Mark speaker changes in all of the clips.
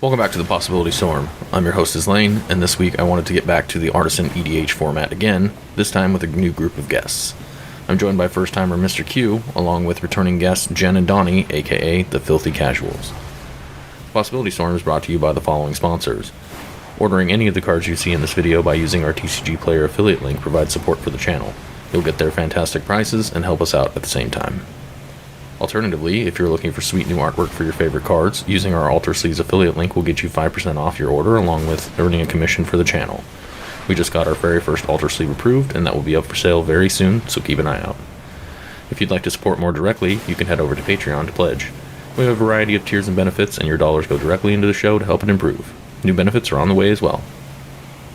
Speaker 1: Welcome back to the Possibility Storm. I'm your host, Lane, and this week I wanted to get back to the Artisan EDH format again, this time with a new group of guests. I'm joined by first-timer Mr. Q, along with returning guests Jen and Doni, aka the Filthy Casuals. Possibility Storm is brought to you by the following sponsors. Ordering any of the cards you see in this video by using our TCG Player affiliate link provides support for the channel. You'll get their fantastic prices and help us out at the same time. Alternatively, if you're looking for sweet new artwork for your favorite cards, using our Alter Sleeves affiliate link will get you 5% off your order along with earning a commission for the channel. We just got our very first Alter Sleeve approved, and that will be up for sale very soon, so keep an eye out. If you'd like to support more directly, you can head over to Patreon to pledge. We have a variety of tiers and benefits, and your dollars go directly into the show to help it improve. New benefits are on the way as well.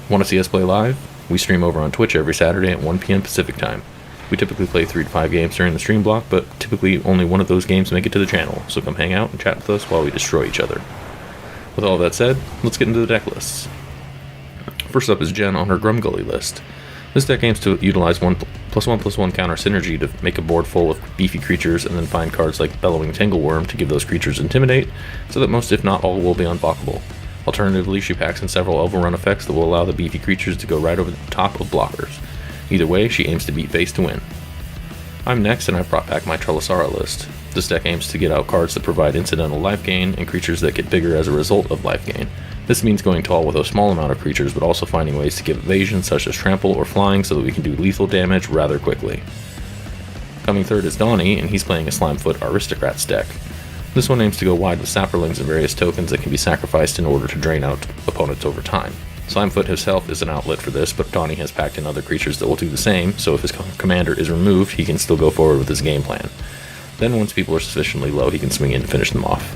Speaker 1: Want to see us play live? We stream over on Twitch every Saturday at 1 p.m. Pacific Time. We typically play 3 to 5 games during the stream block, but typically only one of those games make it to the channel, so come hang out and chat with us while we destroy each other. With all that said, let's get into the deck lists. First up is Jen on her Grumgully list. This deck aims to utilize 1+1/+1 counter synergy to make a board full of beefy creatures and then find cards like Bellowing Tangleworm to give those creatures Intimidate, so that most if not all will be unblockable. Alternatively, she packs in several overrun effects that will allow the beefy creatures to go right over the top of blockers. Either way, she aims to beat face to win. I'm next, and I've brought back my Trelasarra list. This deck aims to get out cards that provide incidental life gain and creatures that get bigger as a result of life gain. This means going tall with a small amount of creatures, but also finding ways to give evasion such as trample or flying so that we can do lethal damage rather quickly. Coming third is Doni, and he's playing a Slimefoot Aristocrats deck. This one aims to go wide with Saproings and various tokens that can be sacrificed in order to drain out opponents over time. Slimefoot himself is an outlet for this, but Doni has packed in other creatures that will do the same, so if his commander is removed, he can still go forward with his game plan. Then once people are sufficiently low, he can swing in and finish them off.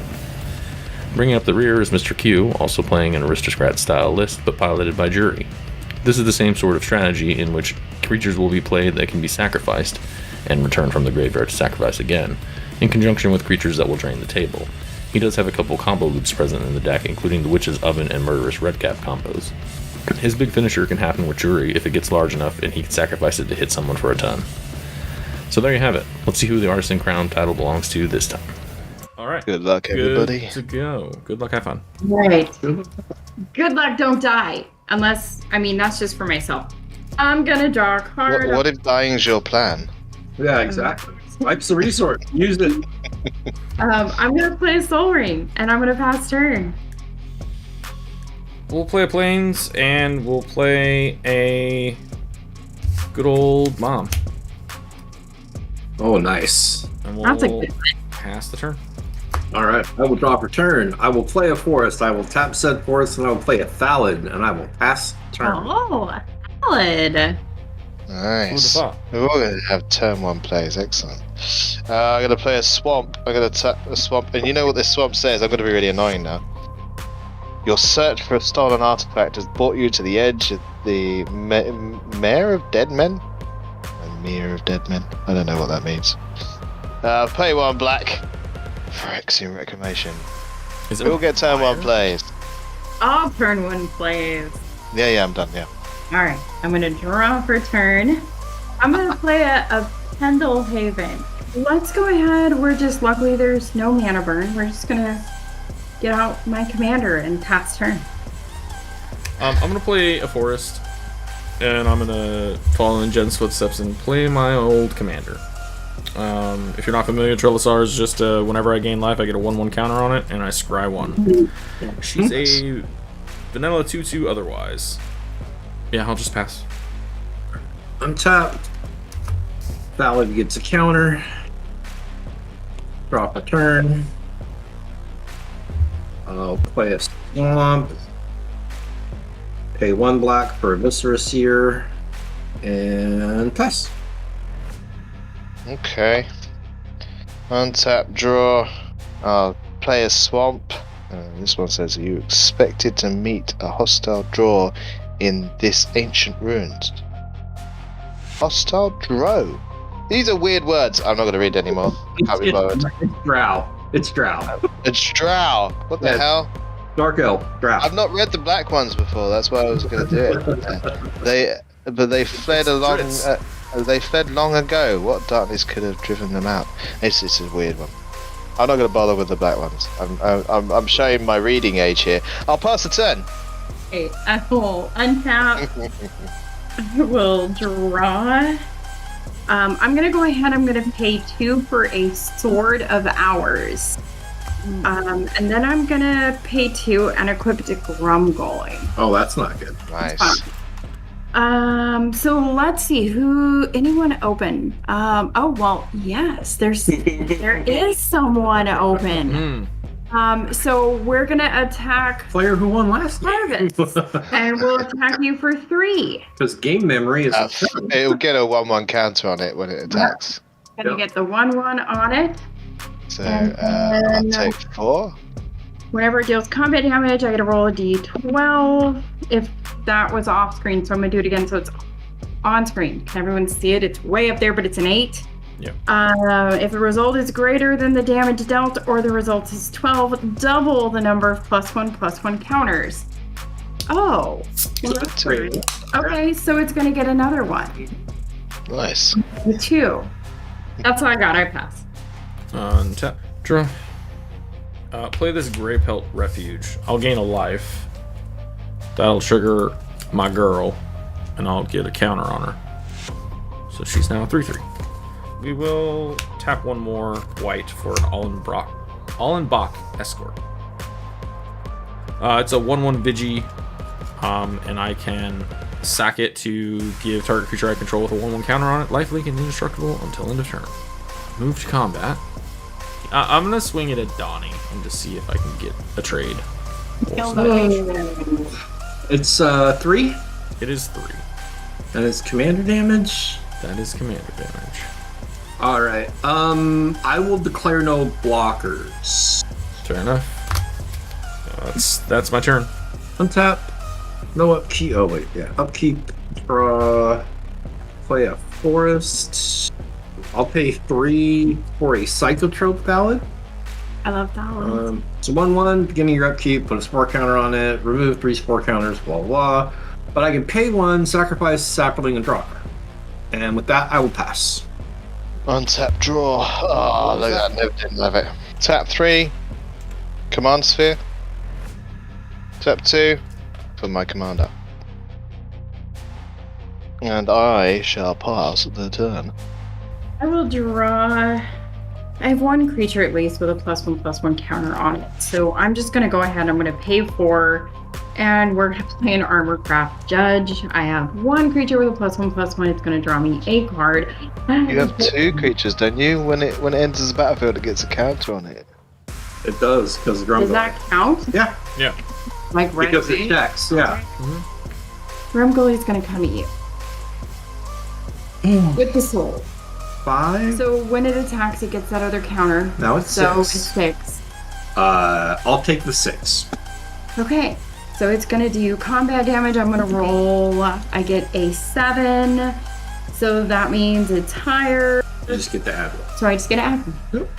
Speaker 1: Bringing up the rear is Mr. Q, also playing an Aristocrat-style list, but piloted by Juri. This is the same sort of strategy in which creatures will be played that can be sacrificed, and returned from the graveyard to sacrifice again, in conjunction with creatures that will drain the table. He does have a couple combo loops present in the deck, including the Witch's Oven and Murderous Redcap combos. His big finisher can happen with Juri if it gets large enough and he can sacrifice it to hit someone for a ton. So there you have it. Let's see who the Artisan Crown title belongs to this time. Alright.
Speaker 2: Good luck, everybody.
Speaker 1: Good to go. Good luck, have fun.
Speaker 3: Right. Good luck, don't die. Unless, that's just for myself. I'm gonna draw a card.
Speaker 2: What if dying's your plan?
Speaker 4: Yeah, exactly. Life's a resource. Use it.
Speaker 3: I'm gonna play a Soul Ring, and I'm gonna pass turn.
Speaker 1: We'll play a Plains, and we'll play a good old Mom.
Speaker 4: Oh, nice.
Speaker 1: And we'll
Speaker 3: That's a good one.
Speaker 1: pass the turn.
Speaker 4: All right. I will draw for turn. I will play a forest. I will tap said forest, and I will play a Thallid, and I will pass turn.
Speaker 3: Oh, valid.
Speaker 2: Nice.
Speaker 1: Who would've thought?
Speaker 2: We're all going to have turn 1 plays. Excellent. I'm going to play a swamp. I'm going to tap a swamp. And you know what this swamp says? I'm going to be really annoying now. Your search for a stolen artifact has brought you to the edge of the Mare of Dead Men? A Mere of Dead Men? I don't know what that means. Play 1 black for Exium Reclamation. We'll get turn 1 plays.
Speaker 3: I'll turn 1 plays.
Speaker 2: Yeah, I'm done, yeah.
Speaker 3: Alright, I'm gonna draw for turn. I'm gonna play a Pendle Haven. Let's go ahead. Luckily there's no mana burn. We're just gonna get out my commander and pass turn.
Speaker 1: I'm gonna play a forest, and I'm gonna follow in Jen's footsteps and play my old commander. If you're not familiar, Trelasarra is just whenever I gain life, I get a 1/1 counter on it, and I scry 1. She's a vanilla 2/2 otherwise. Yeah, I'll just pass.
Speaker 4: I'm tapped. Thallid gets a counter. Drop a turn. I'll play a swamp. Pay 1 black for a Viscera Seer. And pass.
Speaker 2: Okay. Untap, draw. I'll play a swamp. This one says you expected to meet a hostile draw in this ancient ruins. Hostile draw. These are weird words. I'm not going to read anymore. Can't be bothered.
Speaker 4: It's Drow. It's Drow.
Speaker 2: It's Drow. What the hell?
Speaker 4: Dark Elf. Drow.
Speaker 2: I've not read the black ones before. That's why I was going to do it. They fled along. They fled long ago. What darkness could have driven them out? It's a weird one. I'm not going to bother with the black ones. I'm showing my reading age here. I'll pass the turn.
Speaker 3: Okay, I will untap. I will draw. I'm gonna go ahead. I'm gonna pay 2 for a Sword of Hours. And then I'm gonna pay 2 and equip it to Grumgully.
Speaker 4: Oh, that's not good.
Speaker 2: Nice.
Speaker 3: So let's see anyone open. Oh well, yes, there is someone open. So we're gonna attack
Speaker 4: Player who won last time.
Speaker 3: Quorvis, and we'll attack you for 3.
Speaker 4: Because game memory is.
Speaker 2: It'll get a 1/1 counter on it when it attacks.
Speaker 3: Gonna get the 1/1 on it.
Speaker 2: So
Speaker 3: And
Speaker 2: I'll
Speaker 3: then-
Speaker 2: take 4.
Speaker 3: Whenever it deals combat damage, I get to roll a d12. If that was off screen, so I'm gonna do it again so it's on screen. Can everyone see it? It's way up there, but it's an 8.
Speaker 1: Yeah.
Speaker 3: If the result is greater than the damage dealt or the result is 12, double the number of +1/+1 counters. Oh. Well, that's
Speaker 4: Great.
Speaker 3: okay, so it's gonna get another one.
Speaker 2: Nice.
Speaker 3: The 2. That's all I got. I pass.
Speaker 1: Untap. Draw. Play this Grey Pelt Refuge. I'll gain a life. That'll trigger my girl, and I'll get a counter on her. So she's now a 3/3. We will tap one more white for an Allenbach Escort. It's a 1/1 Vigi, and I can sack it to give target creature I control with a 1/1 counter on it, lifelink and indestructible until end of turn. Move to combat. I'm gonna swing it at Doni and just see if I can get a trade.
Speaker 4: It's 3,
Speaker 1: It is 3.
Speaker 4: and it's commander damage.
Speaker 1: That is commander damage.
Speaker 4: All right. I will declare no blockers.
Speaker 1: Fair enough. That's my turn.
Speaker 4: Untap. No upkeep. Oh wait, yeah. Upkeep. Draw. Play a forest. I'll pay 3 for a Psychotrope Ballad.
Speaker 3: I love that one.
Speaker 4: It's a 1/1. Beginning your upkeep. Put a spore counter on it. Remove 3 spore counters. Blah blah. But I can pay 1, sacrifice sapling, and draw. And with that, I will pass.
Speaker 2: Untap, draw. Oh, look at that. No, didn't have it. Tap 3. Command Sphere. Tap 2 for my commander. And I shall pass the turn.
Speaker 3: I will draw. I have 1 creature at least with a +1/+1 counter on it. So I'm just going to go ahead. I'm going to pay 4. And we're going to play an Armorcraft Judge. I have 1 creature with a +1/+1. It's going to draw me a card.
Speaker 2: You have 2 creatures, don't you? When it enters the battlefield, it gets a counter on it.
Speaker 4: It does, because
Speaker 3: Does that count?
Speaker 4: Yeah,
Speaker 1: Yeah.
Speaker 3: Like right
Speaker 4: because it checks, yeah.
Speaker 3: Grumgully's going to come at you. With the soul.
Speaker 4: 5.
Speaker 3: So when it attacks, it gets that other counter.
Speaker 4: Now it's
Speaker 3: So
Speaker 4: 6.
Speaker 3: it's 6.
Speaker 4: I'll take the 6.
Speaker 3: Okay. So it's going to do combat damage. I'm going to roll. I get a 7. So that means it's higher.
Speaker 4: You just get to add 1.
Speaker 3: So I just get to add.
Speaker 4: Yep.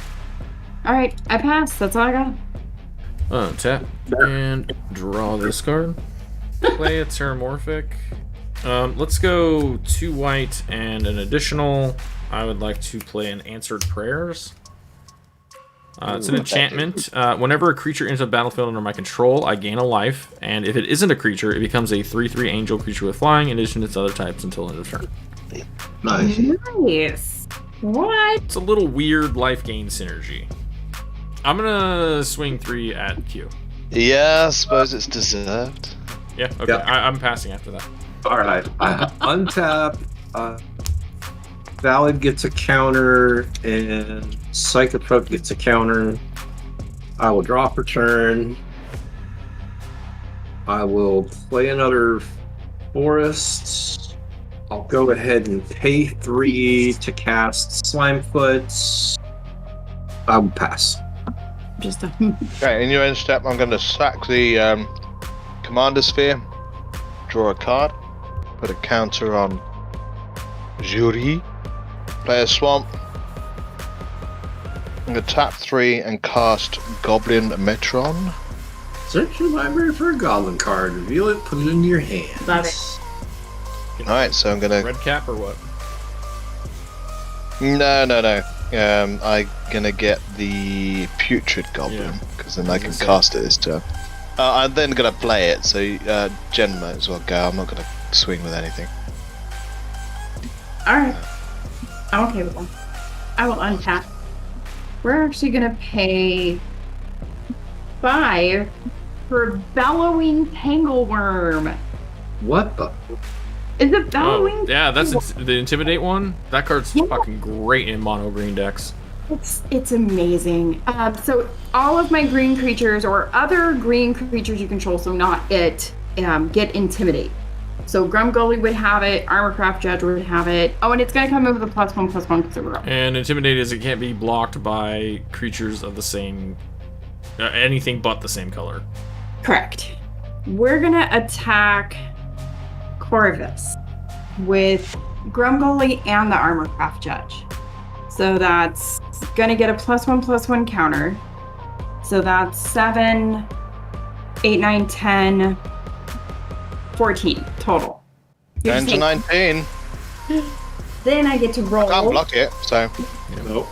Speaker 3: Alright, I pass. That's all I got.
Speaker 1: Untap and draw this card. Play a Terramorphic. Let's go 2 white and an additional. I would like to play an Answered Prayers. It's an enchantment. Whenever a creature enters a battlefield under my control, I gain a life, and if it isn't a creature, it becomes a 3/3 angel creature with flying in addition to its other types until end of turn.
Speaker 4: Nice.
Speaker 3: Nice. What?
Speaker 1: It's a little weird life gain synergy. I'm gonna swing 3 at Q.
Speaker 2: Yeah, I suppose it's deserved.
Speaker 1: Yeah, okay.
Speaker 4: Yep.
Speaker 1: I'm passing after that.
Speaker 4: Alright. Untap. Valid gets a counter, and Psychotrope gets a counter. I will draw for turn. I will play another forest. I'll go ahead and pay 3 to cast Slimefoot. I will pass.
Speaker 3: Just a
Speaker 2: Okay, in your end step, I'm going to sack the Commander Sphere, draw a card, put a counter on Juri, play a Swamp. I'm going to tap 3 and cast Goblin Metron.
Speaker 4: Search your library for a goblin card, reveal it, put it into your hand.
Speaker 3: Love it.
Speaker 2: Alright, so I'm going to...
Speaker 1: Red cap or what?
Speaker 2: No. I'm gonna get the Putrid Goblin, because then I can cast it this turn. I'm then gonna play it, so Jen might as well go. I'm not gonna swing with anything.
Speaker 3: Alright. I'm okay with that. I will untap. We're actually gonna pay 5 for Bellowing Tangleworm.
Speaker 4: What the?
Speaker 3: Is it Bellowing?
Speaker 1: Yeah, that's the Intimidate one. That card's fucking great in mono green decks.
Speaker 3: It's amazing. So all of my green creatures or other green creatures you control, so not it, get Intimidate. So Grumgully would have it, Armorcraft Judge would have it. Oh, and it's gonna come in with a +1/+1 because we're up.
Speaker 1: And Intimidate is it can't be blocked by creatures of the same, anything but the same color.
Speaker 3: Correct. We're gonna attack Quorvis with Grumgully and the Armorcraft Judge. So that's gonna get a +1/+1 counter. So that's 7, 8, 9, 10, 14 total.
Speaker 2: 10 to 19.
Speaker 3: Then I get to roll.
Speaker 2: Can't block it, so.
Speaker 4: Nope.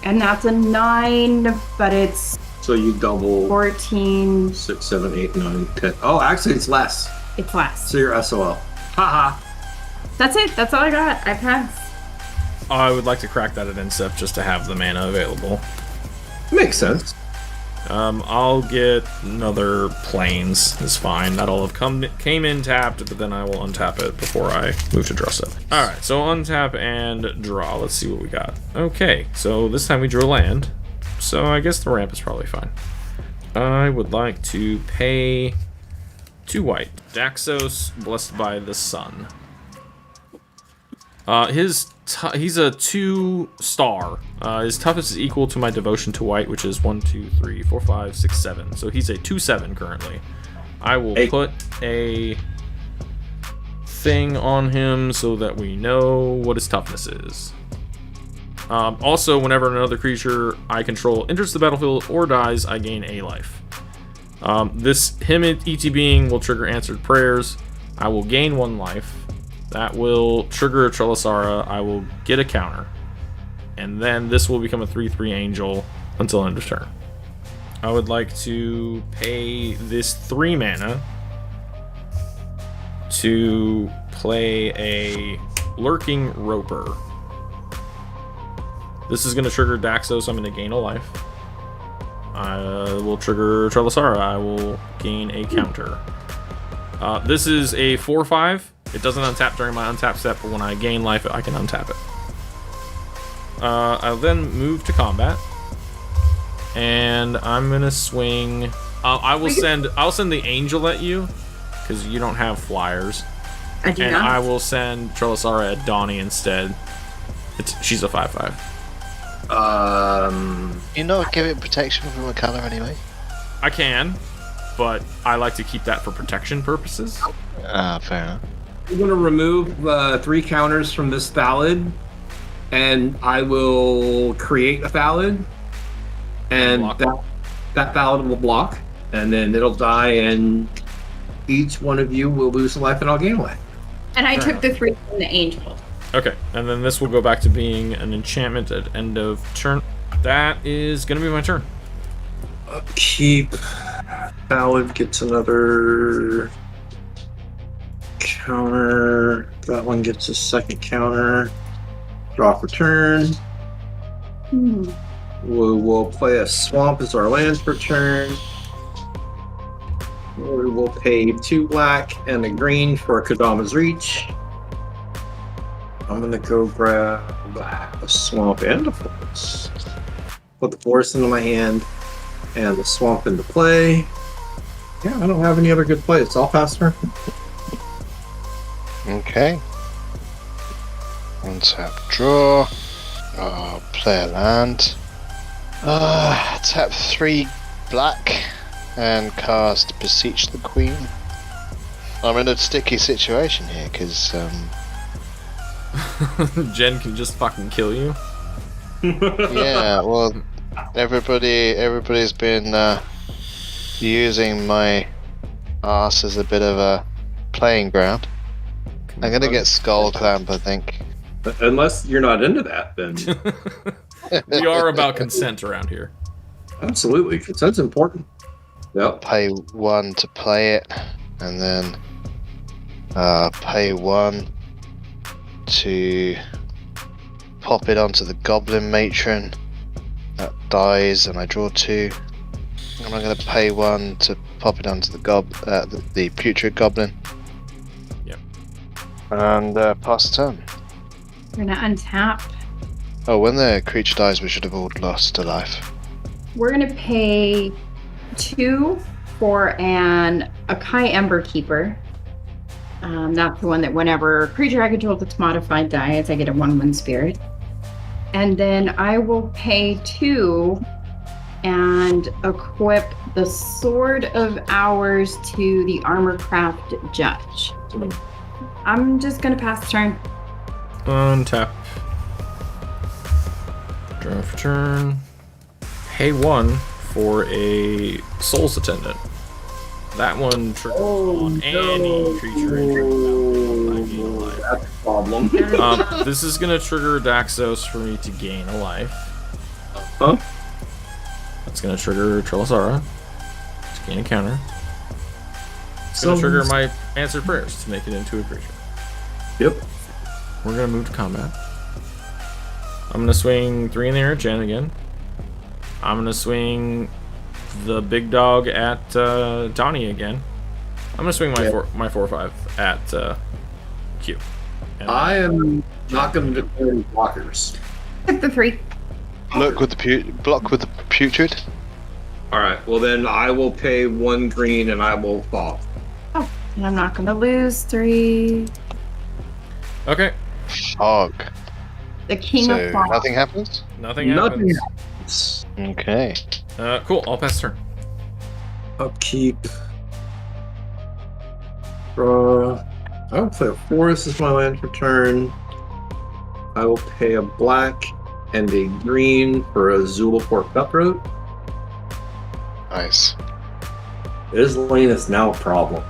Speaker 3: And that's a 9, but it's
Speaker 4: So you double
Speaker 3: 14.
Speaker 4: 6, 7, 8, 9, 10. Oh, actually, it's less.
Speaker 3: It's less.
Speaker 4: So you're SOL. Haha.
Speaker 3: That's it. That's all I got. I pass.
Speaker 1: I would like to crack that at Incept just to have the mana available.
Speaker 4: Makes sense.
Speaker 1: I'll get another Plains. It's fine. That'll have came in tapped, but then I will untap it before I move to draw 7. Alright, so untap and draw. Let's see what we got. Okay, so this time we drew a land. So I guess the ramp is probably fine. I would like to pay 2 white. Daxos, Blessed by the Sun. He's a 2-star. His toughness is equal to my devotion to white, which is 1, 2, 3, 4, 5, 6, 7. So he's a 2/7 currently. I will put a thing on him so that we know what his toughness is. Also, whenever another creature I control enters the battlefield or dies, I gain a life. Him ETBing will trigger answered prayers. I will gain 1 life. That will trigger a Trelasarra. I will get a counter. And then this will become a 3/3 angel until end of turn. I would like to pay this 3 mana to play a Lurking Roper. This is going to trigger Daxos. I'm going to gain a life. I will trigger Trelasarra. I will gain a counter. This is a 4/5. It doesn't untap during my untap step, but when I gain life, I can untap it. I'll then move to combat, and I'm gonna swing. I'll send the angel at you because you don't have flyers,
Speaker 3: I do
Speaker 1: and
Speaker 3: not.
Speaker 1: I will send Trelasarra at Doni instead. She's a 5/5.
Speaker 2: You know, give it protection from a color anyway.
Speaker 1: I can, but I like to keep that for protection purposes.
Speaker 2: Fair enough.
Speaker 4: I'm going to remove 3 counters from this Thallid, and I will create a Thallid, and that Thallid will block, and then it'll die, and each one of you will lose a life, and I'll gain a life.
Speaker 3: And I took the 3 from the angel.
Speaker 1: Okay, and then this will go back to being an enchantment at end of turn. That is going to be my turn.
Speaker 4: Keep. Thallid gets another counter. That one gets a second counter. Draw for turn. We'll play a swamp as our land for turn. We will pay 2 black and a green for Kodama's Reach. I'm gonna go grab a swamp and a forest. Put the forest into my hand and the swamp into play. Yeah, I don't have any other good plays. I'll pass turn.
Speaker 2: Okay. Untap, draw. Play a land. Tap 3 black and cast Beseech the Queen. I'm in a sticky situation here because
Speaker 1: Jen can just fucking kill you.
Speaker 2: yeah, well, everybody's been using my ass as a bit of a playing ground. I'm gonna get Skull Clamp, I think.
Speaker 4: Unless you're not into that, then.
Speaker 1: We are about consent around here.
Speaker 4: Absolutely. Consent's important. Yep.
Speaker 2: Pay 1 to play it, and then pay 1 to pop it onto the Goblin Matron. That dies, and I draw 2. And I'm going to pay 1 to pop it onto the Putrid Goblin.
Speaker 1: Yep.
Speaker 2: And pass the turn.
Speaker 3: We're gonna untap.
Speaker 2: Oh, when the creature dies, we should have all lost a life.
Speaker 3: We're gonna pay 2 for an Akai Ember Keeper. That's the one that whenever a creature I control that's modified dies, I get a 1/1 spirit. And then I will pay 2 and equip the Sword of Hours to the Armorcraft Judge. I'm just gonna pass the turn.
Speaker 1: Untap. Draw for turn. Pay 1 for a Soul's Attendant. That one triggers on any creature entering life.
Speaker 4: That's a problem.
Speaker 1: This is gonna trigger Daxos for me to gain a life.
Speaker 4: Huh?
Speaker 1: That's gonna trigger Trelasarra to gain a counter. It's gonna trigger my Answered Prayers to make it into a creature.
Speaker 4: Yep.
Speaker 1: We're gonna move to combat. I'm gonna swing 3 in the air at Jen again. I'm gonna swing the big dog at Doni again. I'm gonna swing my 4/5 at Q. And
Speaker 4: I am not going to declare any blockers.
Speaker 3: Hit the 3.
Speaker 2: Block with the Putrid.
Speaker 4: Alright, well then I will pay 1 green and I will fall.
Speaker 3: Oh, and I'm not gonna lose 3.
Speaker 1: Okay.
Speaker 2: Fog.
Speaker 3: The King
Speaker 2: So
Speaker 3: of Fog.
Speaker 2: nothing happens?
Speaker 1: Nothing happens.
Speaker 4: happens.
Speaker 2: Okay.
Speaker 1: Cool. I'll pass turn.
Speaker 4: Upkeep. Draw. I will play a forest as my land for turn. I will pay a black and a green for a Zulaport Cutthroat.
Speaker 2: Nice.
Speaker 4: This lane is now a problem.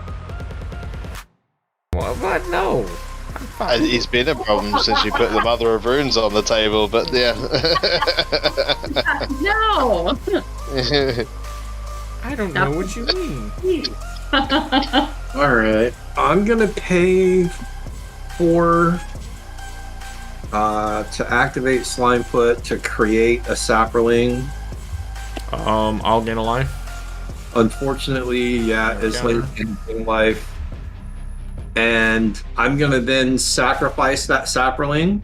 Speaker 1: What? No.
Speaker 2: It's been a problem since you put the Mother of Runes on the table, but yeah.
Speaker 3: No!
Speaker 1: I don't know what you mean.
Speaker 4: Alright. I'm gonna pay 4 to activate Slimefoot to create a Saproling.
Speaker 1: I'll gain a life.
Speaker 4: Unfortunately, yeah, it's like in life. And I'm gonna then sacrifice that Saproling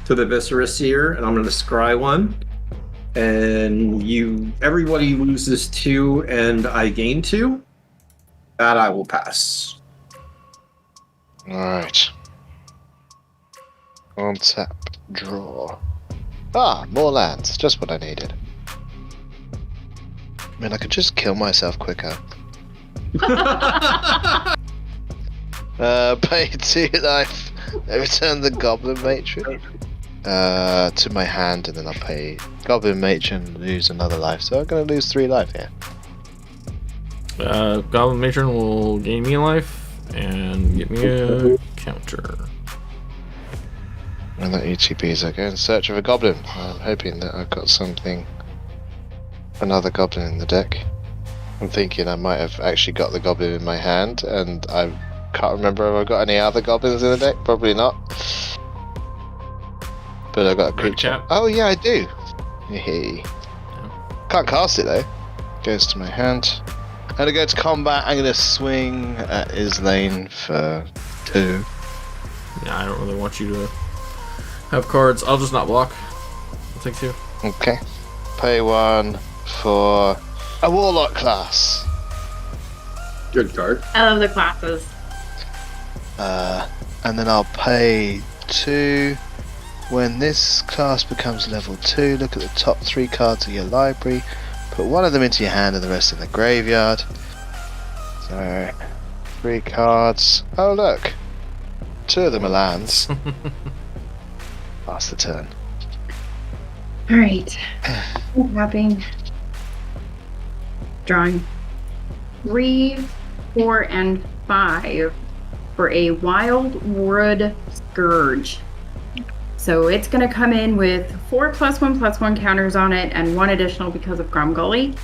Speaker 4: to the Viscera Seer, and I'm gonna scry 1. And everybody loses 2 and I gain 2. That I will pass.
Speaker 2: Alright. On tap, draw. Ah, more lands. Just what I needed. I mean, I could just kill myself quicker. Pay 2 life. Return the Goblin Matron to my hand, and then I'll pay Goblin Matron, lose another life. So I'm going to lose 3 life here.
Speaker 1: Goblin Matron will gain me a life and get me a counter.
Speaker 2: And that ETBs, I go in search of a goblin. I'm hoping that I've got another goblin in the deck. I'm thinking I might have actually got the goblin in my hand, and I can't remember if I've got any other goblins in the deck. Probably not. But I've got a creature. Oh yeah, I do. Hey. Can't cast it though. Goes to my hand. I'm gonna go to combat. I'm gonna swing at his lane for 2.
Speaker 1: Yeah, I don't really want you to have cards. I'll just not block. I'll take 2.
Speaker 2: Okay. Pay 1 for a Warlock class.
Speaker 4: Good card.
Speaker 3: I love the classes.
Speaker 2: And then I'll pay 2. When this class becomes level 2, look at the top 3 cards of your library. Put 1 of them into your hand and the rest in the graveyard. So, 3 cards. Oh look, 2 of them are lands. Pass the turn.
Speaker 3: Alright. Tapping. Drawing. 3, 4, and 5 for a Wildwood Scourge. So it's going to come in with 4 +1/+1 counters on it and 1 additional because of Grumgully.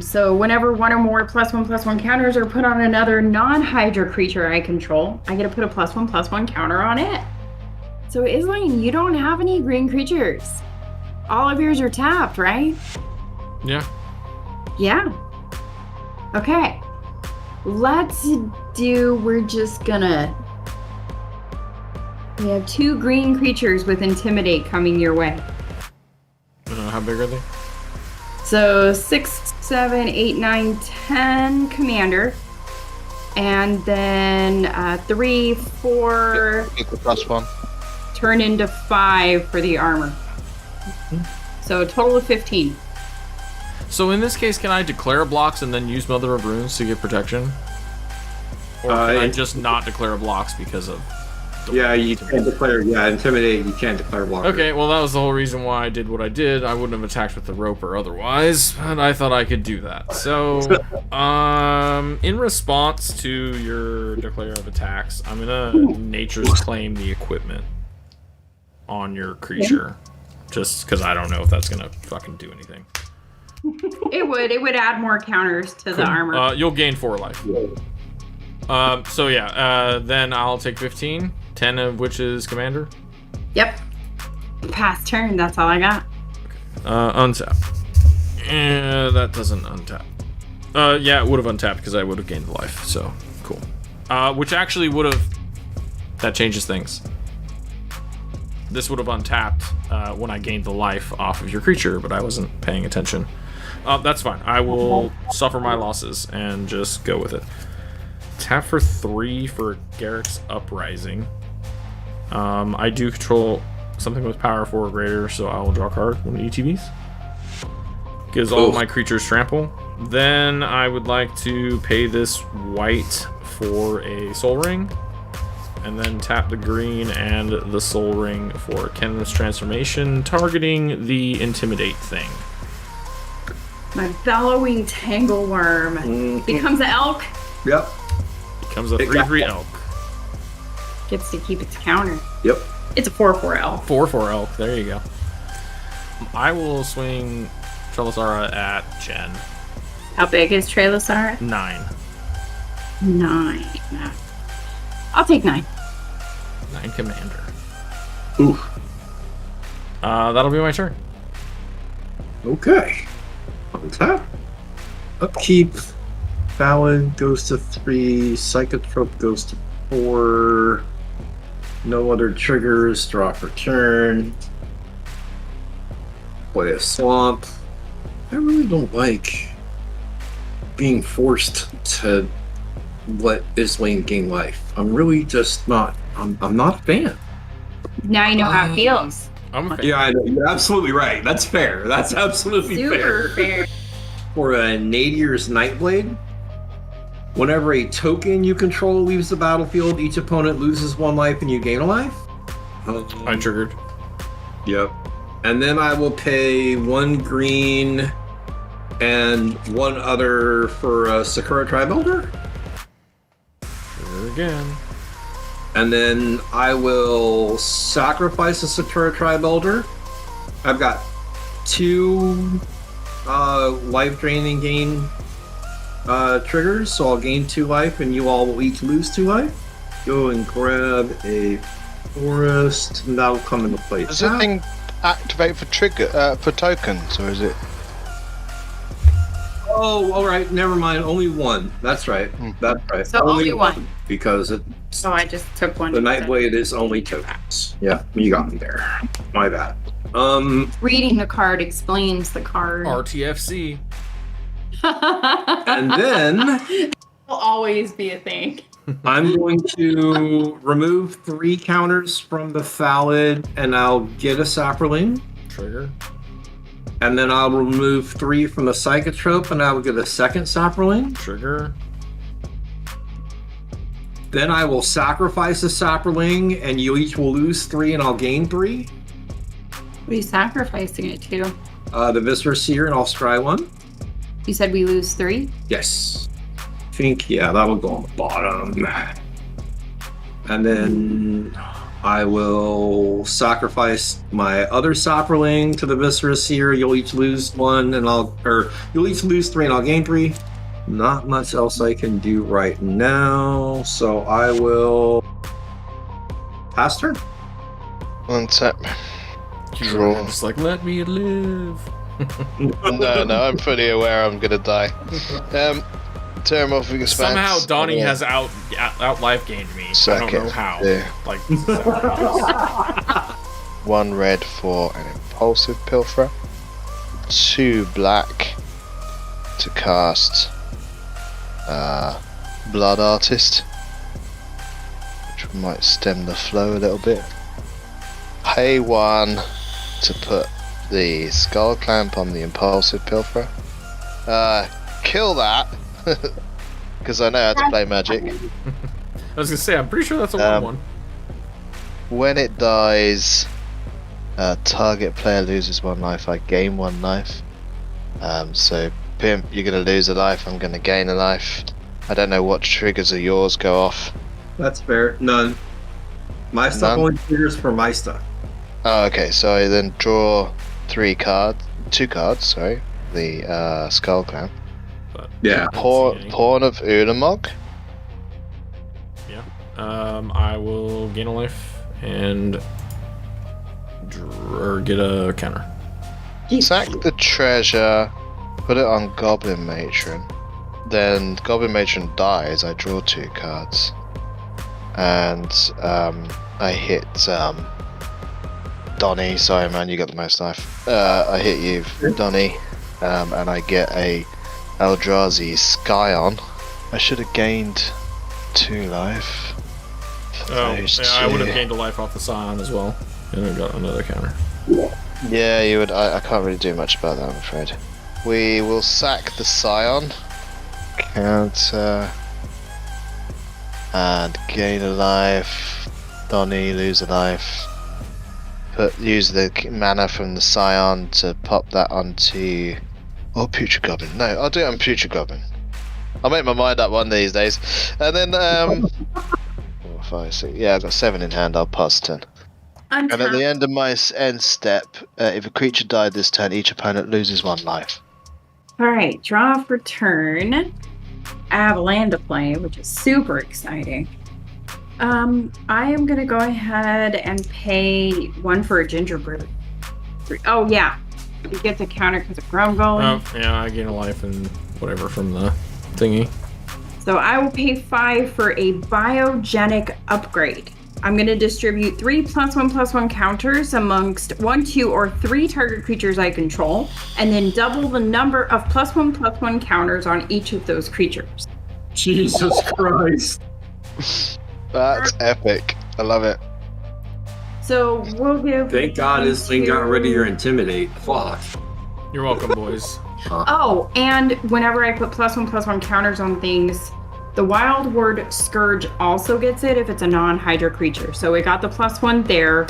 Speaker 3: So whenever 1 or more +1/+1 counters are put on another non-Hydra creature I control, I get to put a +1/+1 counter on it. So Islaine, you don't have any green creatures. All of yours are tapped, right?
Speaker 1: Yeah.
Speaker 3: Yeah. Okay. We're just gonna... We have 2 green creatures with Intimidate coming your way.
Speaker 1: How big are they?
Speaker 3: So 6, 7, 8, 9, 10 commander. And then 3, 4
Speaker 2: Equal +1.
Speaker 3: turn into 5 for the armor. So a total of 15.
Speaker 1: So in this case, can I declare blocks and then use Mother of Runes to get protection? Or can I just not declare blocks because of...
Speaker 4: Yeah, you can't declare. Yeah, intimidate. You can't declare blocker.
Speaker 1: Okay, well that was the whole reason why I did what I did. I wouldn't have attacked with the rope or otherwise, but I thought I could do that. So, in response to your declare of attacks, I'm gonna Nature's Claim the equipment on your creature, just because I don't know if that's gonna fucking do anything.
Speaker 3: It would add more counters to the armor.
Speaker 1: You'll gain 4 life. So yeah, then I'll take 15, 10 of which is commander.
Speaker 3: Yep. Pass turn, that's all I got.
Speaker 1: Untap. That doesn't untap. Yeah, it would have untapped because I would have gained the life, so cool. Which actually would have... That changes things. This would have untapped when I gained the life off of your creature, but I wasn't paying attention. That's fine. I will suffer my losses and just go with it. Tap for 3 for Garrick's Uprising. I do control something with power 4 or greater, so I will draw a card when it ETBs. Gives all my creatures trample. Then I would like to pay this white for a Soul Ring. And then tap the green and the Soul Ring for Ken's Transformation, targeting the Intimidate thing.
Speaker 3: My Bellowing Tangleworm becomes an elk.
Speaker 4: Yep.
Speaker 1: Becomes a 3/3 elk.
Speaker 3: Gets to keep its counter.
Speaker 4: Yep.
Speaker 3: It's a 4/4 elk.
Speaker 1: 4/4 elk. There you go. I will swing Trelasarra at Jen.
Speaker 3: How big is Trelasarra?
Speaker 1: 9.
Speaker 3: 9. I'll take 9.
Speaker 1: 9 commander.
Speaker 4: Ooh.
Speaker 1: That'll be my turn.
Speaker 4: Okay. On tap. Upkeep. Ballad goes to 3. Psychotrope goes to 4. No other triggers. Draw for turn. Play a swamp. I really don't like being forced to let Islaine gain life. I'm really just not. I'm not a fan.
Speaker 3: Now you know how it feels.
Speaker 1: I'm a fan.
Speaker 4: Yeah, I know. You're absolutely right. That's fair. That's absolutely
Speaker 3: Super fair.
Speaker 4: For a Nadier's Nightblade, whenever a token you control leaves the battlefield, each opponent loses 1 life and you gain a life.
Speaker 1: I triggered.
Speaker 4: Yep. And then I will pay 1 green and 1 other for a Sakura Tribuilder.
Speaker 1: Trigger again.
Speaker 4: And then I will sacrifice a Sakura Tribuilder. I've got 2 life draining gain triggers, so I'll gain 2 life and you all will each lose 2 life. Go and grab a forest, and that'll come into play.
Speaker 2: Does the thing activate for for tokens, or is it?
Speaker 4: Oh, all right. Never mind. Only 1. That's right. That's right.
Speaker 3: So only 1.
Speaker 4: Because it.
Speaker 3: So I just took 1.
Speaker 4: The Nightblade is only tokens. Yeah, you got me there. My bad.
Speaker 3: Reading the card explains the card.
Speaker 1: RTFC.
Speaker 4: And then
Speaker 3: will always be a thing.
Speaker 4: I'm going to remove 3 counters from the Thallid, and I'll get a Saproling.
Speaker 1: Trigger.
Speaker 4: And then I'll remove 3 from the Psychotrope, and I will get a second Saproling.
Speaker 1: Trigger.
Speaker 4: Then I will sacrifice a Saproling, and you each will lose 3, and I'll gain 3.
Speaker 3: What are you sacrificing it to?
Speaker 4: The Viscera Seer, and I'll scry 1.
Speaker 3: You said we lose 3?
Speaker 4: Yes. I think, yeah, that'll go on the bottom. And then I will sacrifice my other Saproling to the Viscera Seer. You'll each lose 1 and you'll each lose 3 and I'll gain 3. Not much else I can do right now, so I will pass turn.
Speaker 2: One tap. Draw.
Speaker 1: Just like, let me live.
Speaker 2: No, I'm pretty aware I'm gonna die. Turn off expanse.
Speaker 5: Somehow Donnie has out life gained me. I don't know how.
Speaker 2: Yeah.
Speaker 5: Like
Speaker 2: 1 red for an impulsive pilferer. 2 black to cast Blood Artist, which might stem the flow a little bit. Pay 1 to put the Skull Clamp on the impulsive pilferer. Kill that, because I know how to play Magic.
Speaker 5: I was gonna say, I'm pretty sure that's a 1/1.
Speaker 2: When it dies, target player loses 1 life. I gain 1 life. So Pimp, you're gonna lose a life. I'm gonna gain a life. I don't know what triggers of yours go off.
Speaker 4: That's fair. None. My stuff only triggers for my stuff.
Speaker 2: Oh, okay. So I then draw 2 cards. Sorry, the Skull Clamp.
Speaker 4: Yeah.
Speaker 2: Pawn of Ulamog.
Speaker 5: Yeah. I will gain a life and get a counter.
Speaker 2: Sack the treasure. Put it on Goblin Matron. Then Goblin Matron dies. I draw 2 cards, and I hit Donnie. Sorry, man, you got the most life. I hit you, Donnie, and I get a Eldrazi Scion. I should have gained 2 life.
Speaker 5: Oh, yeah, I would have gained a life off the Scion as well, and I got another counter.
Speaker 2: Yeah, you would. I can't really do much about that, I'm afraid. We will sack the Scion, counter, and gain a life. Donnie, lose a life. Use the mana from the Scion to pop that onto... Oh, Putrid Goblin. No, I'll do it on Putrid Goblin. I'll make my mind up one of these days. And then, 4, 5, 6. Yeah, I've got 7 in hand. I'll pass turn. And at the end of my end step, if a creature died this turn, each opponent loses 1 life.
Speaker 3: Alright, draw for turn. I have a land to play, which is super exciting. I am gonna go ahead and pay 1 for a Gingerbread. Oh yeah, you get the counter because of Grumgully.
Speaker 5: Oh, yeah, I gain a life and whatever from the thingy.
Speaker 3: So I will pay 5 for a biogenic upgrade. I'm going to distribute 3 +1/+1 counters amongst 1, 2, or 3 target creatures I control, and then double the number of +1/+1 counters on each of those creatures.
Speaker 4: Jesus Christ.
Speaker 2: That's epic. I love it.
Speaker 3: So we'll give...
Speaker 4: Thank God this thing got rid of your Intimidate. Fuck.
Speaker 5: You're welcome, boys.
Speaker 3: Oh, and whenever I put +1/+1 counters on things, the Wild Word Scourge also gets it if it's a non-Hydra creature. So it got the +1 there.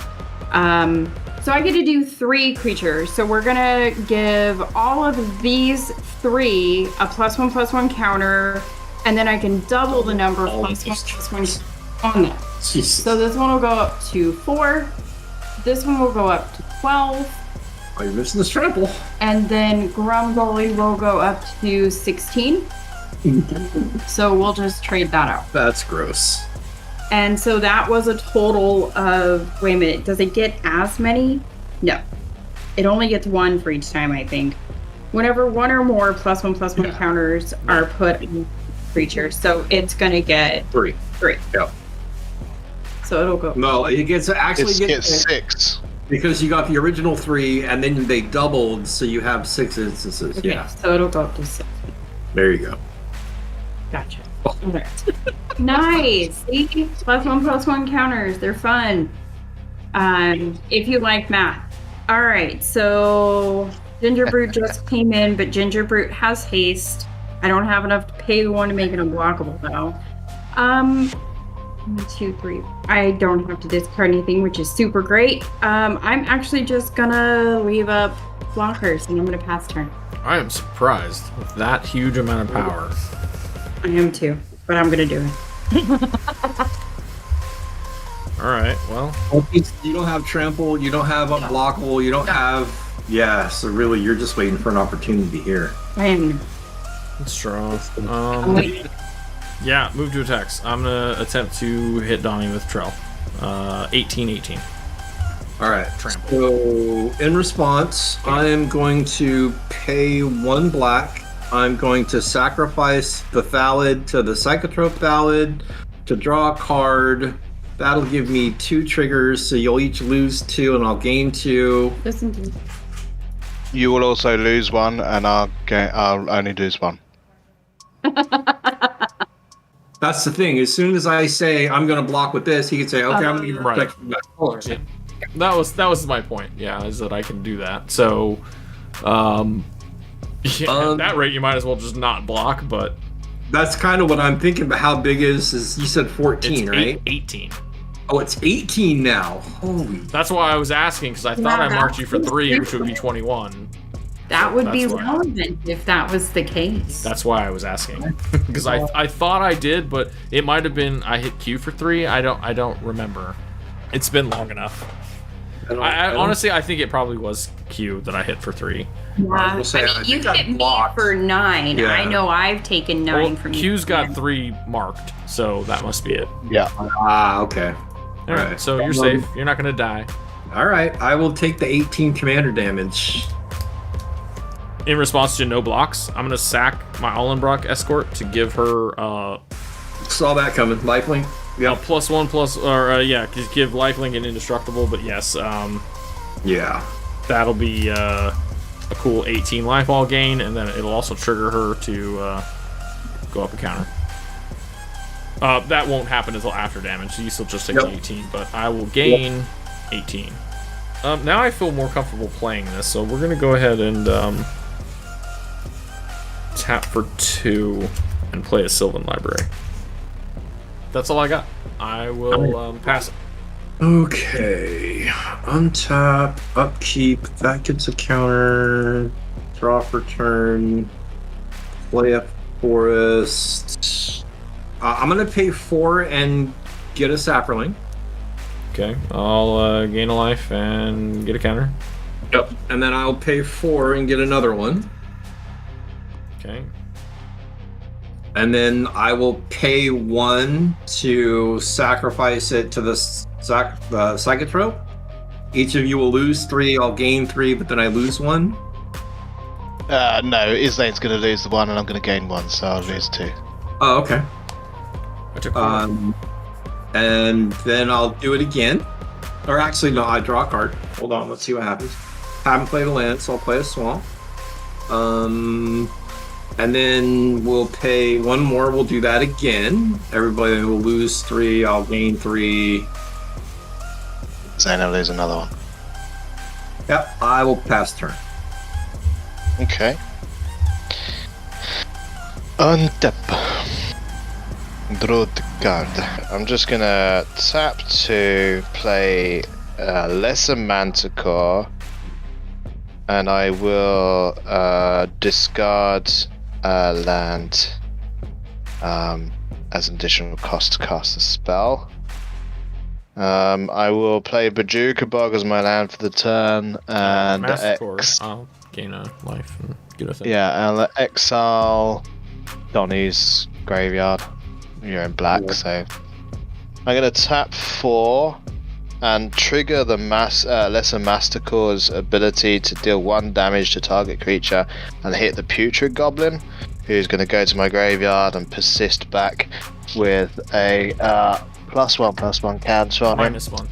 Speaker 3: So I get to do 3 creatures. So we're gonna give all of these 3 a +1/+1 counter, and then I can double the number of +1/+1 on them.
Speaker 4: Jesus.
Speaker 3: So this one will go up to 4. This one will go up to 12.
Speaker 4: Oh, you're missing the trample.
Speaker 3: And then Grumgully will go up to 16. So we'll just trade that out.
Speaker 4: That's gross.
Speaker 3: And so that was a total of... Wait a minute. Does it get as many? No. It only gets 1 for each time, I think. Whenever 1 or more +1/+1 counters are put on creatures. So it's going to get
Speaker 4: 3.
Speaker 3: 3.
Speaker 4: Yep.
Speaker 3: So it'll go...
Speaker 4: No, it gets
Speaker 2: It gets 6.
Speaker 4: Because you got the original 3, and then they doubled, so you have 6 instances.
Speaker 3: Okay,
Speaker 4: Yeah.
Speaker 3: so it'll go up to 6.
Speaker 4: There you go.
Speaker 3: Gotcha. Alright. Nice! See? +1/+1 counters. They're fun. If you like math. Alright, so Gingerbread just came in, but Gingerbread has haste. I don't have enough to pay 1 to make it unblockable though. 1, 2, 3. I don't have to discard anything, which is super great. I'm actually just gonna leave up blockers and I'm gonna pass turn.
Speaker 5: I am surprised with that huge amount of power.
Speaker 3: I am too, but I'm gonna do it.
Speaker 5: All right. Well,
Speaker 4: You don't have trample. You don't have unblockable. You don't have. Yeah. So really, you're just waiting for an opportunity here.
Speaker 3: And
Speaker 5: it's strong.
Speaker 3: wait.
Speaker 5: Yeah. Move to attacks. I'm gonna attempt to hit Donnie with Trell. 18.
Speaker 4: All right.
Speaker 5: Trample.
Speaker 4: So in response, I am going to pay 1 black. I'm going to sacrifice the Thallid to the Psychotrope Thallid to draw a card. That'll give me 2 triggers, so you'll each lose 2 and I'll gain 2.
Speaker 3: Listen to me.
Speaker 2: You will also lose 1, and I'll only lose 1.
Speaker 4: That's the thing. As soon as I say I'm going to block with this, he can say, "Okay, I'm going to give
Speaker 5: Right.
Speaker 4: protection back." Oh,
Speaker 5: Yeah. That was my point. Yeah, is that I can do that. So, yeah, at that rate, you might as well just not block. But
Speaker 4: That's kind of what I'm thinking. But how big is you said 14,
Speaker 5: it's
Speaker 4: right?
Speaker 5: 18.
Speaker 4: Oh, it's 18 now. Holy.
Speaker 5: That's why I was asking because I thought I marked you for 3, which would be 21.
Speaker 3: That would be
Speaker 5: That's why.
Speaker 3: relevant if that was the case.
Speaker 5: That's why I was asking because I thought I did, but it might have been I hit Q for 3. I don't remember. It's been long enough. I honestly I think it probably was Q that I hit for 3.
Speaker 3: Yeah,
Speaker 4: I will say,
Speaker 3: I
Speaker 4: I
Speaker 3: mean, you
Speaker 4: think I
Speaker 3: hit me
Speaker 4: blocked.
Speaker 3: for 9.
Speaker 4: Yeah.
Speaker 3: I know I've taken 9
Speaker 5: Well,
Speaker 3: from you.
Speaker 5: Q's got 3 marked, so that must be it.
Speaker 2: Yeah.
Speaker 4: Okay.
Speaker 5: All right, so you're safe. You're not gonna die.
Speaker 4: All right. I will take the 18 commander damage.
Speaker 5: In response to no blocks, I'm gonna sack my Allenbrock escort to give her
Speaker 4: Saw that coming. Lifelink.
Speaker 5: a
Speaker 4: Yep.
Speaker 5: +1 just give lifelink and indestructible. But yes,
Speaker 4: Yeah.
Speaker 5: that'll be a cool 18 life ball gain, and then it'll also trigger her to go up a counter. That won't happen until after damage, so you still just take the 18, but I will gain 18. Now I feel more comfortable playing this, so we're gonna go ahead and tap for 2 and play a Sylvan Library. That's all I got. I will pass it.
Speaker 4: Okay. Untap. Upkeep. That gets a counter. Draw for turn. Play a forest. I'm gonna pay 4 and get a sapperling.
Speaker 5: Okay, I'll gain a life and get a counter.
Speaker 4: Yep. And then I'll pay 4 and get another one.
Speaker 5: Okay.
Speaker 4: And then I will pay 1 to sacrifice it to the Psychotrope. Each of you will lose 3. I'll gain 3, but then I lose 1.
Speaker 2: No, Islane's going to lose the 1, and I'm going to gain 1, so I'll lose 2.
Speaker 4: Oh, okay.
Speaker 5: I took 4.
Speaker 4: And then I'll do it again. Or actually, no, I draw a card. Hold on, let's see what happens. Haven't played a land, so I'll play a swamp. And then we'll pay 1 more. We'll do that again. Everybody will lose 3. I'll gain 3.
Speaker 2: Zane will lose another 1.
Speaker 4: Yep, I will pass turn.
Speaker 2: Okay. Untap. Draw the card. I'm just gonna tap to play Lesser Manticore, and I will discard land as an additional cost to cast a spell. I will play Bajuka Bog as my land for the turn, and
Speaker 5: Mastercore. I'll gain a life and get a thing.
Speaker 2: yeah, I'll exile Donnie's graveyard. You're in black, so I'm gonna tap 4 and trigger the Lesser Mastercore's ability to deal 1 damage to target creature and hit the Putrid Goblin, who's gonna go to my graveyard and persist back with a +1/+1 counter on him.
Speaker 5: -1.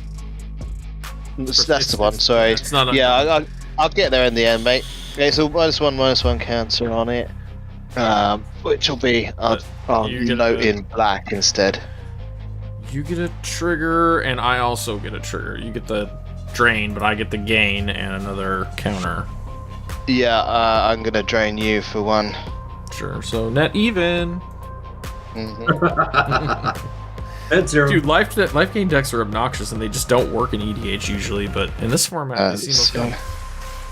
Speaker 2: That's the one. Sorry.
Speaker 5: It's not.
Speaker 2: Yeah, I'll get there in the end, mate. Okay, so -1/-1 counter on it, which will be I'll
Speaker 5: you get
Speaker 2: note
Speaker 5: a-
Speaker 2: in black instead.
Speaker 5: You get a trigger, and I also get a trigger. You get the drain, but I get the gain and another counter.
Speaker 2: Yeah, I'm gonna drain you for 1.
Speaker 5: Sure. So net even.
Speaker 4: That's 0.
Speaker 5: Dude, life gain decks are obnoxious, and they just don't work in EDH usually. But in this format, they seem okay.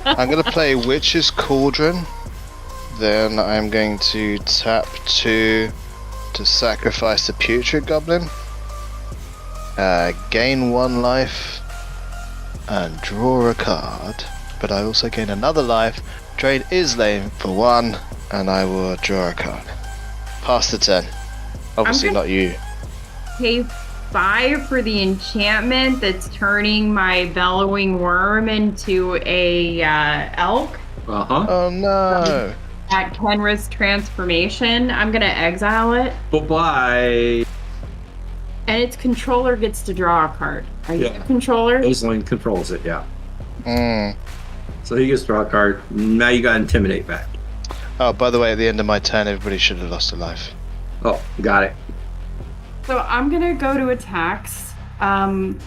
Speaker 2: I'm gonna play Witch's Cauldron. Then I'm going to tap 2 to sacrifice the Putrid Goblin. gain 1 life, and draw a card. But I also gain another life, trade Islane for 1, and I will draw a card. Pass the turn. Obviously not you.
Speaker 3: Pay 5 for the enchantment that's turning my bellowing worm into a elk.
Speaker 2: Oh no!
Speaker 3: At Kenra's transformation, I'm gonna exile it,
Speaker 4: Bye-bye.
Speaker 3: and its controller gets to draw a card. Are you the controller?
Speaker 4: Islane controls it, yeah.
Speaker 2: Mm.
Speaker 4: So he gets to draw a card. Now you got Intimidate back.
Speaker 2: Oh, by the way, at the end of my turn, everybody should have lost a life.
Speaker 4: Oh, got it.
Speaker 3: So I'm gonna go to attacks. I'm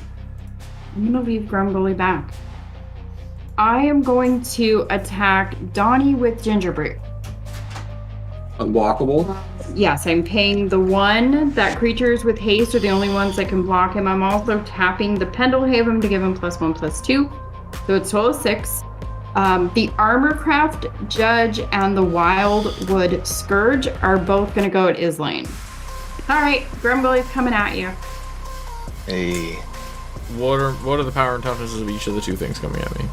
Speaker 3: gonna leave Grumgully back. I am going to attack Doni with Gingerbread.
Speaker 4: Unblockable.
Speaker 3: Yes, I'm paying the 1 that creatures with haste are the only ones that can block him. I'm also tapping the Pendelhaven to give him +1/+2. So it's total 6. The Armorcraft Judge and the Wildwood Scourge are both going to go at Islane. Alright, Grumgully's coming at you.
Speaker 2: Hey.
Speaker 5: What are the power and toughnesses of each of the 2 things coming at me?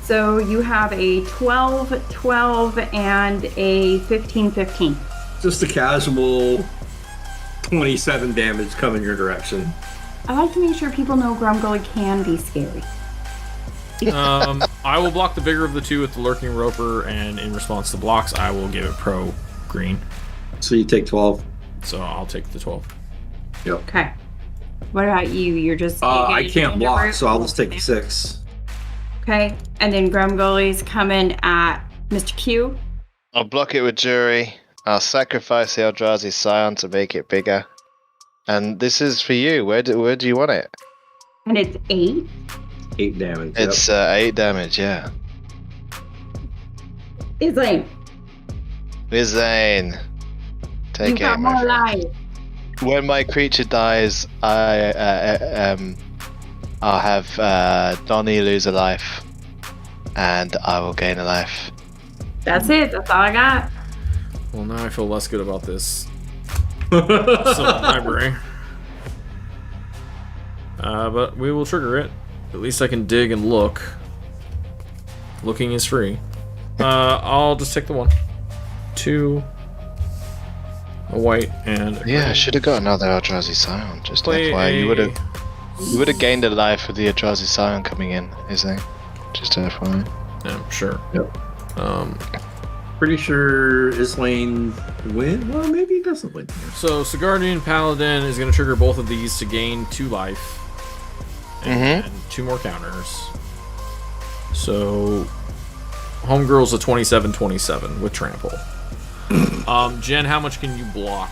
Speaker 3: So you have a 12, and a 15.
Speaker 4: Just a casual 27 damage coming your direction.
Speaker 3: I like to make sure people know Grumgully can be scary.
Speaker 5: I will block the bigger of the 2 with the Lurking Roper, and in response to blocks, I will give it pro green.
Speaker 4: So you take 12.
Speaker 5: So I'll take the 12.
Speaker 4: Yep.
Speaker 3: Okay. What about you? You're just...
Speaker 4: I can't block, so I'll just take the 6.
Speaker 3: Okay, and then Grumgully's coming at Mr. Q.
Speaker 2: I'll block it with Juri. I'll sacrifice the Eldrazi Scion to make it bigger. And this is for you. Where do you want it?
Speaker 3: And it's 8.
Speaker 4: 8 damage.
Speaker 2: It's 8 damage, yeah.
Speaker 3: Islane,
Speaker 2: Islane.
Speaker 3: you
Speaker 2: Take it,
Speaker 3: got
Speaker 2: my
Speaker 3: more
Speaker 2: friend.
Speaker 3: life.
Speaker 2: When my creature dies, I'll have Doni lose a life, and I will gain a life.
Speaker 3: That's it. That's all I got.
Speaker 5: Well, now I feel less good about this Sylvan Library. But we will trigger it. At least I can dig and look. Looking is free. I'll just take the 1. 2. A white and a
Speaker 2: Yeah, I
Speaker 5: green.
Speaker 2: should have got another Eldrazi Scion. Just
Speaker 5: Play
Speaker 2: FYI, you
Speaker 5: a-
Speaker 2: would have gained a life with the Eldrazi Scion coming in, isn't it? Just FYI.
Speaker 5: Yeah, sure.
Speaker 4: Yep.
Speaker 5: Um,
Speaker 4: Pretty sure Islane win. Well, maybe he doesn't win.
Speaker 5: so Sigardian Paladin is going to trigger both of these to gain 2 life. And 2 more counters. So Homegirl's a 27/27 with trample. Jen, how much can you block?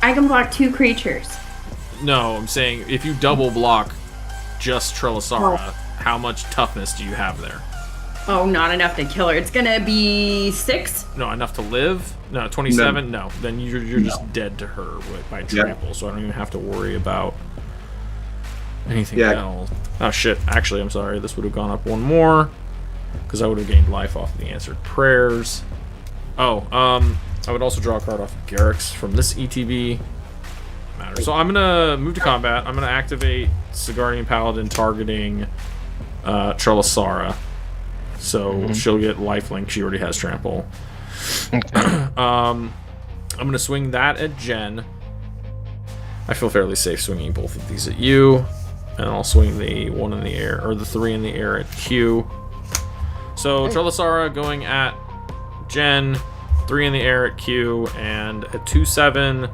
Speaker 3: I can block 2 creatures.
Speaker 5: No, I'm saying if you double block just Trelasarra, how much toughness do you have there?
Speaker 3: Oh, not enough to kill her. It's gonna be 6.
Speaker 5: No, enough to live? No, 27? No. Then you're just dead to her by trample, so I don't even have to worry about anything else. Oh shit, actually I'm sorry, this would have gone up 1 more, because I would have gained life off of the answered prayers. Oh, I would also draw a card off of Garrix from this ETB. Matter. So I'm gonna move to combat. I'm gonna activate Sigardian Paladin targeting Trelasarra. So she'll get lifelink. She already has trample. I'm gonna swing that at Jen. I feel fairly safe swinging both of these at you, and I'll swing the 1 in the air or the 3 in the air at Q. So Trelasarra going at Jen, 3 in the air at Q, and a 2/7.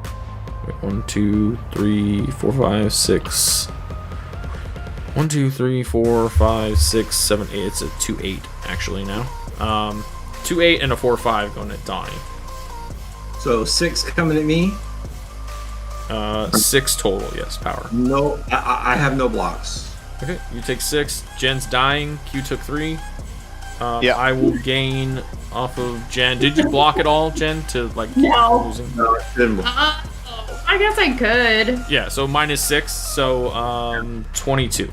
Speaker 5: 1, 2, 3, 4, 5, 6. 1, 2, 3, 4, 5, 6, 7, 8. It's a 2/8 actually now. 2/8 and a 4/5 going at Doni.
Speaker 4: So 6 coming at me.
Speaker 5: 6 total, yes, power.
Speaker 4: No, I have no blocks.
Speaker 5: Okay, you take 6. Jen's dying. Q took 3.
Speaker 2: Yeah.
Speaker 5: I will gain off of Jen. Did you block at all, Jen, to like keep
Speaker 3: No.
Speaker 5: losing?
Speaker 4: No, I didn't block.
Speaker 3: I guess I could.
Speaker 5: Yeah, so -6, so 22.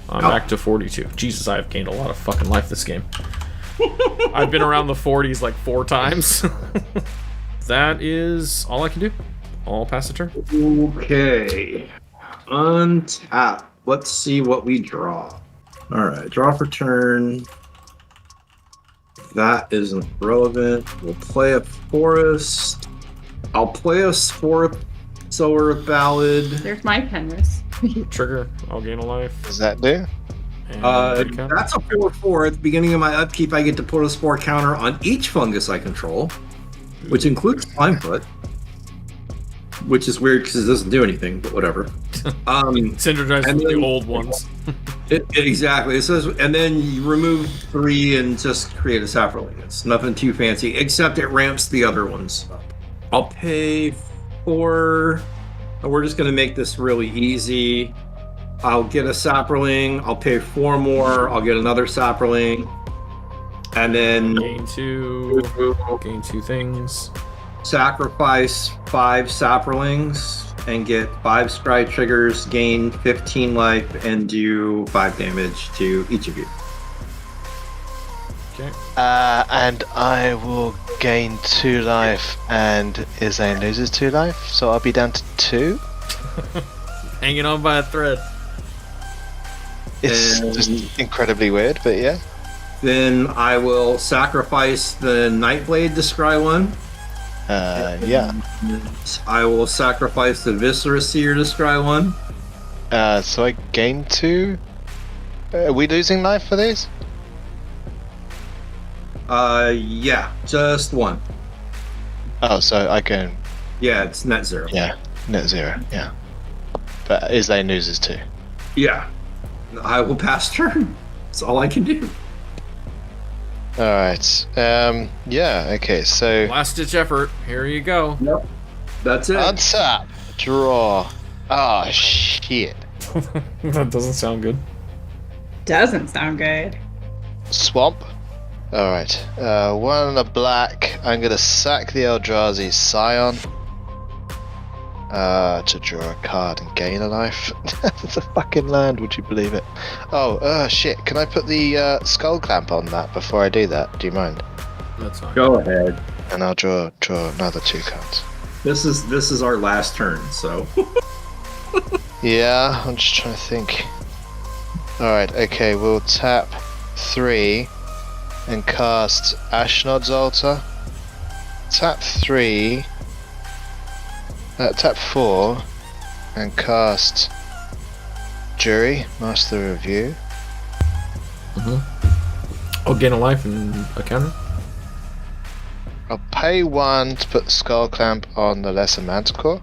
Speaker 5: I'm back to 42. Jesus, I've gained a lot of fucking life this game. I've been around the 40s like 4 times. That is all I can do. I'll pass the turn.
Speaker 4: Okay. Untap. Let's see what we draw. Alright, draw for turn. That isn't relevant. We'll play a forest. I'll play a Solar Ballad.
Speaker 3: There's my canvas.
Speaker 5: Trigger. I'll gain a life.
Speaker 2: Does that do?
Speaker 5: And counter.
Speaker 4: That's a 4/4. At the beginning of my upkeep, I get to put a spore counter on each fungus I control, which includes Slimefoot. Which is weird because it doesn't do anything, but whatever.
Speaker 5: Synergize
Speaker 4: and
Speaker 5: with
Speaker 4: then-
Speaker 5: the old ones.
Speaker 4: Exactly. It says, and then you remove 3 and just create a sapling. It's nothing too fancy, except it ramps the other ones up. I'll pay 4. We're just going to make this really easy. I'll get a sapling. I'll pay 4 more. I'll get another sapling. And then
Speaker 5: Gain 2. Gain 2 things.
Speaker 4: sacrifice 5 saplings and get 5 scry triggers, gain 15 life, and do 5 damage to each of you.
Speaker 5: Okay.
Speaker 2: And I will gain 2 life, and Izane loses 2 life, so I'll be down to 2.
Speaker 5: Hanging on by a thread.
Speaker 2: It's
Speaker 4: And-
Speaker 2: just incredibly weird, but yeah.
Speaker 4: Then I will sacrifice the Nightblade to scry 1.
Speaker 2: Yeah.
Speaker 4: I will sacrifice the Viscera Seer to scry 1.
Speaker 2: So I gain 2. Are we losing life for these?
Speaker 4: Yeah, just 1.
Speaker 2: Oh, so I can.
Speaker 4: Yeah, it's net 0.
Speaker 2: Yeah, net 0. Yeah. But Izane loses 2.
Speaker 4: Yeah. I will pass turn. That's all I can do.
Speaker 2: Alright. Yeah, okay, so.
Speaker 5: Last ditch effort. Here you go.
Speaker 4: Yep. That's it.
Speaker 2: Untap. Draw. Ah, shit.
Speaker 5: That doesn't sound good.
Speaker 3: Doesn't sound good.
Speaker 2: Swamp. Alright. 1 and a black. I'm gonna sack the Eldrazi Scion. To draw a card and gain a life. That's a fucking land, would you believe it? Oh, shit. Can I put the skull clamp on that before I do that? Do you mind?
Speaker 5: That's fine.
Speaker 4: Go ahead.
Speaker 2: And I'll draw another 2 cards.
Speaker 4: This is our last turn, so.
Speaker 2: Yeah, I'm just trying to think. Alright, okay, we'll tap 3 and cast Ashnod's Altar. Tap 3. Tap 4 and cast Juri, Master Review.
Speaker 5: I'll gain a life and a counter.
Speaker 2: I'll pay 1 to put the Skull Clamp on the Lesser Manticore.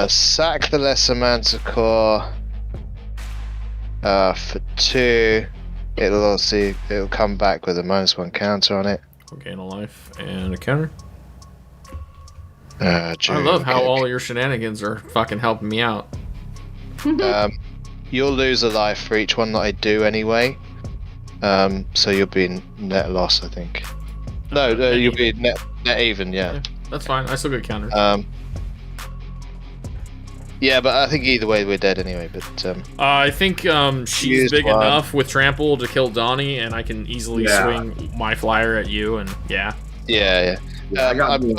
Speaker 2: Sack the Lesser Manticore for 2. It'll come back with a -1 counter on it.
Speaker 5: I'll gain a life and a counter.
Speaker 2: Juri
Speaker 5: I love how
Speaker 2: will
Speaker 5: all your shenanigans are fucking helping me out.
Speaker 2: You'll lose a life for each one that I do anyway. So you'll be in net loss, I think. No, you'll be net even, yeah.
Speaker 5: That's fine. I still get counter.
Speaker 2: Yeah, but I think either way we're dead anyway. But
Speaker 5: I think she's
Speaker 2: Use
Speaker 5: big
Speaker 2: 1.
Speaker 5: enough with trample to kill Donnie, and I can easily swing my flyer at you. And yeah,
Speaker 2: yeah.
Speaker 4: I got
Speaker 2: I
Speaker 4: moved.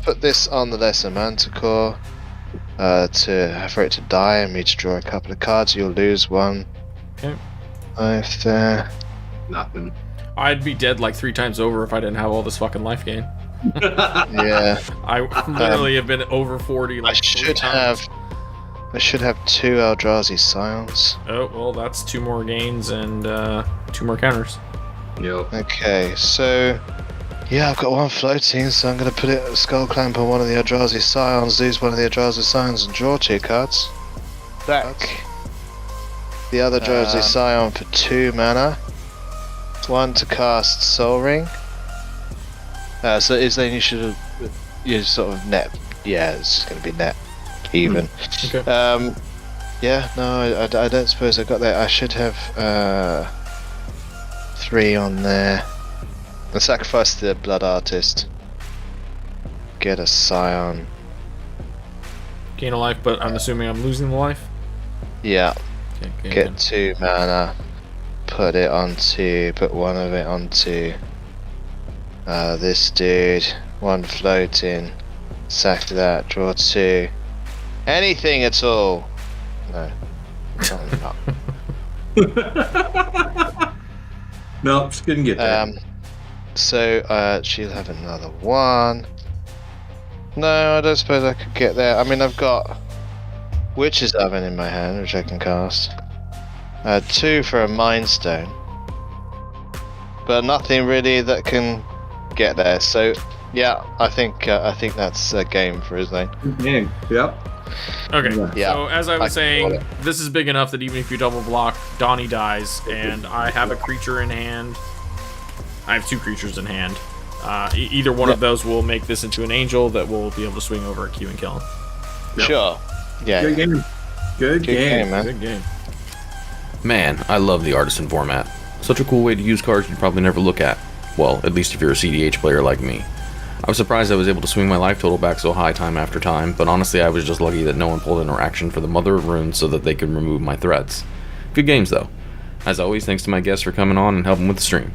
Speaker 2: put this on the Lesser Manticore for it to die and me to draw a couple of cards. You'll lose 1.
Speaker 5: Okay.
Speaker 2: Life there.
Speaker 4: Nothing.
Speaker 5: I'd be dead like 3 times over if I didn't have all this fucking life gain.
Speaker 2: Yeah.
Speaker 5: I literally have been over 40 like 3 times.
Speaker 2: I should have 2 Eldrazi Scions.
Speaker 5: Oh well, that's 2 more gains and 2 more counters.
Speaker 4: Yep.
Speaker 2: Okay, so yeah, I've got 1 floating, so I'm gonna put a Skull Clamp on one of the Eldrazi Scions, lose one of the Eldrazi Scions, and draw 2 cards. Back the other Eldrazi Scion for 2 mana. 1 to cast Soul Ring. So is then you should have sort of net. Yeah, it's just gonna be net even.
Speaker 5: Okay.
Speaker 2: Yeah, no, I don't suppose I got that. I should have 3 on there. I sacrifice the Blood Artist. Get a Scion.
Speaker 5: Gain a life, but I'm assuming I'm losing the life.
Speaker 2: Yeah,
Speaker 5: Okay.
Speaker 2: get 2 mana. Put 1 of it onto this dude. 1 floating. Exactly that. Draw 2. Anything at all. No. Probably not.
Speaker 4: No, just couldn't get there.
Speaker 2: So she'll have another one. No, I don't suppose I could get there. I mean, I've got Witch's Oven in my hand, which I can cast. 2 for a Mind Stone. But nothing really that can get there. So, yeah, I think that's a game for his lane.
Speaker 4: Good game. Yep.
Speaker 5: Okay,
Speaker 2: Yeah.
Speaker 5: so as I was
Speaker 2: I can
Speaker 5: saying,
Speaker 2: call it.
Speaker 5: this is big enough that even if you double block, Donnie dies, and I have a creature in hand. I have 2 creatures in hand. Either one of those will make this into an angel that will be able to swing over at Q and kill him.
Speaker 4: Yep.
Speaker 2: Sure. Yeah.
Speaker 4: Good game. Good game.
Speaker 2: man.
Speaker 5: Good game.
Speaker 1: Man, I love the Artisan format. Such a cool way to use cards you'd probably never look at. Well, at least if you're a CDH player like me. I was surprised I was able to swing my life total back so high time after time, but honestly I was just lucky that no one pulled interaction for the Mother of Runes so that they could remove my threats. Good games though. As always, thanks to my guests for coming on and helping with the stream.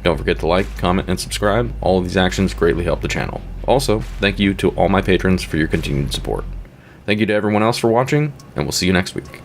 Speaker 1: Don't forget to like, comment, and subscribe. All of these actions greatly help the channel. Also, thank you to all my patrons for your continued support. Thank you to everyone else for watching, and we'll see you next week.